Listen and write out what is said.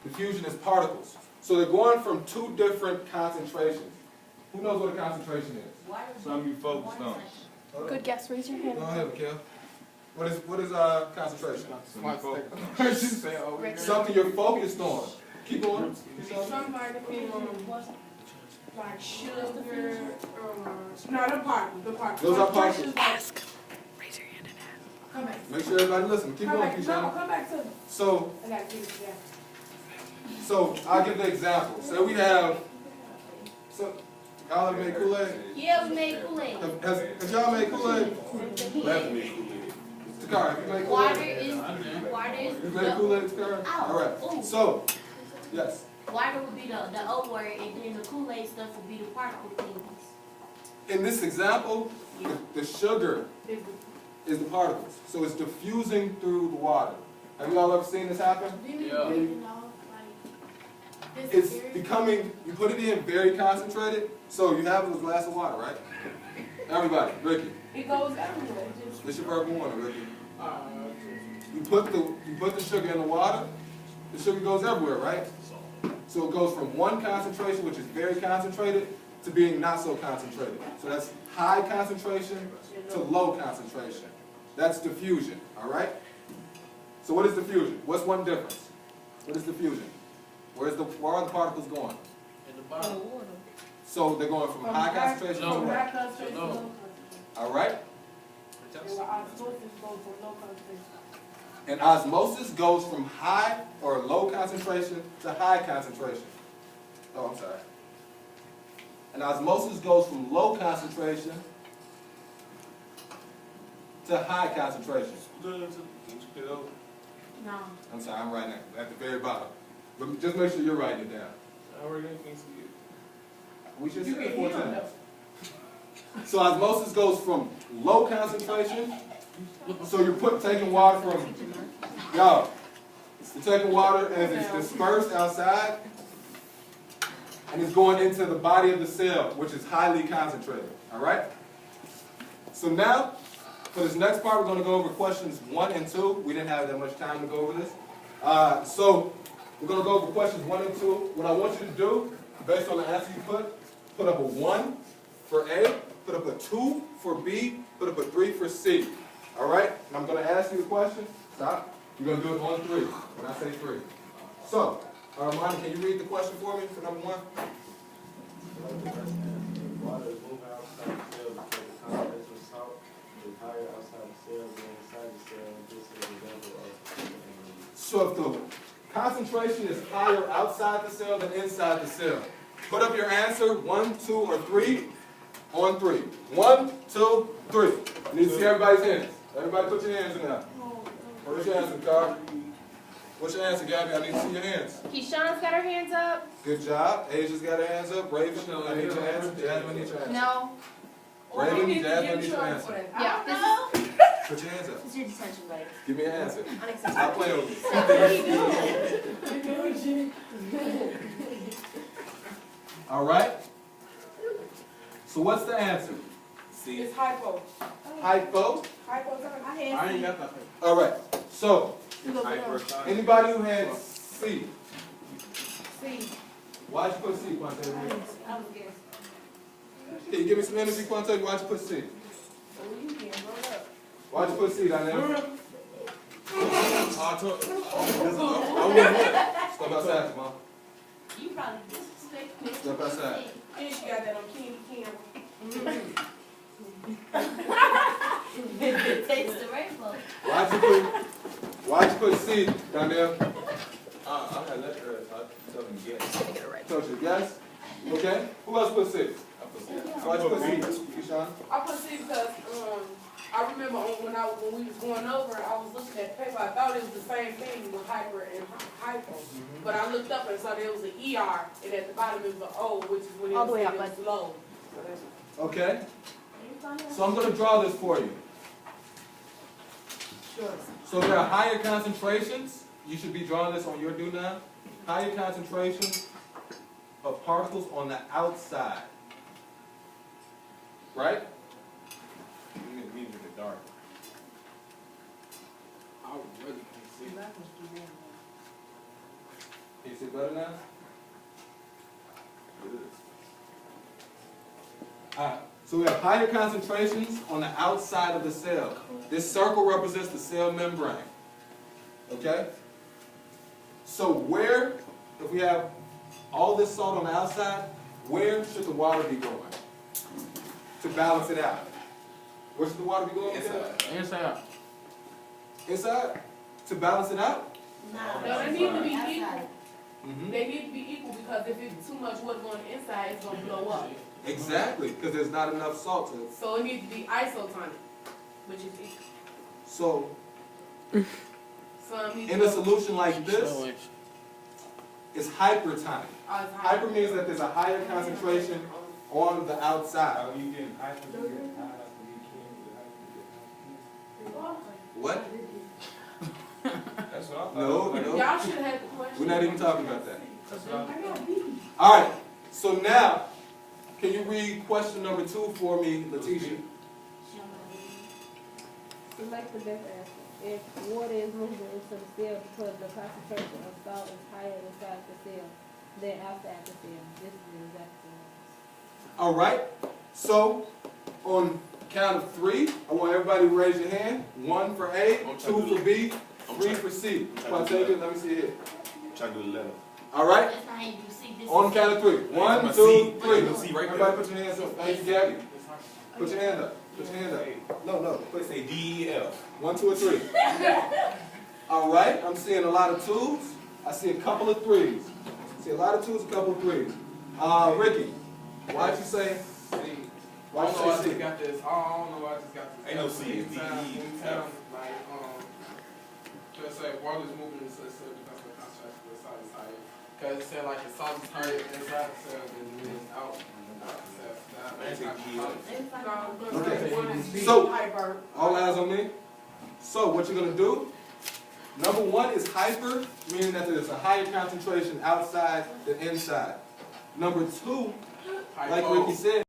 Diffusion is particles. So they're going from two different concentrations. Who knows what a concentration is? Some you focused on. Good guess. Raise your hand. Go ahead, Mikhail. What is concentration? Something you're focused on. Keep going. Somebody like sugar, no, the particles. Those are particles. Ask. Raise your hand and ask. Come back. Make sure everybody listens. Keep Come going, back. Keyshawn. No, come back to. So, I got this. Yeah. so I'll give the example. Say we have. So, y'all have made Kool-Aid? Yeah, we made Kool-Aid. Has y'all made Kool-Aid? Takara, have you made Water Kool-Aid? is You made Kool-Aid, Takara? Ow. All right. Ooh. So, yes. Water would be the O word, and then the Kool-Aid stuff would be the particle things. In this example, the sugar is the particles. So it's diffusing through the water. Have you all ever seen this happen? Yeah. It's becoming, you put it in very concentrated, so you have a glass of water, right? Everybody, Ricky, It goes everywhere. this your verbal warning, Ricky. You put the sugar in the water, the sugar goes everywhere, right? So it goes from one concentration, which is very concentrated, to being not so concentrated. So that's high concentration to low concentration. That's diffusion, all right? So what is diffusion? What's one difference? What is diffusion? Where are the particles going? In the bottom. So they're going from high concentration to low. what? All right? And osmosis goes from high or low concentration to high concentration. Oh, I'm sorry. And osmosis goes from low concentration to high concentration. No. I'm sorry, I'm writing it at the very bottom. But just make sure you're writing it down. We should say it 4 times. So osmosis goes from low concentration. So you're taking water from, y'all, you're taking water and it's dispersed outside and it's going into the body of the cell, which is highly concentrated, all right? So now, for this next part, we're going to go over questions 1 and 2. We didn't have that much time to go over this. So we're going to go over questions 1 and 2. What I want you to do, based on the answer you put up a 1 for A, put up a 2 for B, put up a 3 for C. All right? And I'm going to ask you a question. Stop. You're going to do it on 3 when I say 3. So, Armani, can you read the question for me for number 1? Water is moving outside the cell because the concentration of salt is higher outside the cell than inside the cell. This is an example of. So if the concentration is higher outside the cell than inside the cell, put up your answer, 1, 2, or 3, on 3. 1, 2, 3. I need to see everybody's hands. Everybody put your hands in there. What's your answer, Carl? What's your answer, Gabby? I need to see your hands. Keyshawn's got her hands up. Good job. Asia's got her hands up. Raven, I need your answer. Jasmine, I need your answer. No. Raven, Jasmine, I need your answer. Yeah. This is, Put your hands up. It's your detention, buddy. Give me an answer. unacceptable. Stop playing with me. All right? So what's the answer? C. It's hypo. Hypo? Hypothermia. I ain't got nothing. All right. So, anybody who had C, C. why'd you put C, Quante? I was guessing. Can you give me some energy, Quante? Why'd you put C? Oh, you can roll up. Why'd you put C down there? I took. I wouldn't. Step outside, Mom. You probably disrespect me. Step outside. And she got that on camera. Taste the rainbow. Why'd you put C down there? I had left her, so I told him yes. Told you, yes? Okay. Who else put C? I put C. Why'd you put C? Keyshawn? I put C because I remember when we was going over, I was looking at the paper. I thought it was the same thing with hyper and hypo, but I looked up and saw there was an ER, and at the bottom it was an O, which is when it All the way was, up, it was low. Okay. So I'm going to draw this for you. Sure. So there are higher concentrations. You should be drawing this on your do now. Higher concentrations of particles on the outside. Right? We need to get dark. I really can't see. Can you see better now? Alright, so we have higher concentrations on the outside of the cell. This circle represents the cell membrane. Okay? So where, if we have all this salt on the outside, where should the water be going to balance it out? Where should the water be going? Inside. Inside? To balance it out? No, they need to be equal. Mm-hmm. They need to be equal because if it's too much water going inside, it's gonna blow up. Exactly, because there's not enough salt to it. So it needs to be isotonic, which is equal. So Some need in to a solution like this, it's hypertonic. Hyper means that there's a higher concentration on the outside. How you getting hyper, you getting high, you can't get hyper. What? That's what I thought. No, Like, no. Y'all should have had the question. We're not even talking about that. That's what I thought. All right, so now, can you read question number 2 for me, Letitia? Select the best answer. If water is moving into the cell because the concentration of salt is higher inside the cell than outside the cell, this is the exact same. All right, so on count of 3, I want everybody to raise your hand. 1 for A, 2 for B, 3 for C. I'll take it, let me see it. Try to do the letter. All right, That's not how you do C. This on is count of 3. 1, My 2, C. 3. My C right Everybody there. put your hands up. Thank you, Gabby. Put your hand up. Put your hand up. No. Let's say D-E-F. 1, 2, or 3. All right, I'm seeing a lot of 2s. I see a couple of 3s. I see a lot of 2s, a couple of 3s. Ricky, why'd you say? Why'd you say C? got this. I don't know. I just got this. Ain't no C, it's Anytime, like, just say water's moving into the cell because the concentration of the salt is higher. Because it said like the salt is higher inside the cell than it is out the cell. Okay. So, all eyes on me. So, what you're going to do, number 1 is hyper, meaning that there's a higher concentration outside than inside. Number 2, like Ricky said,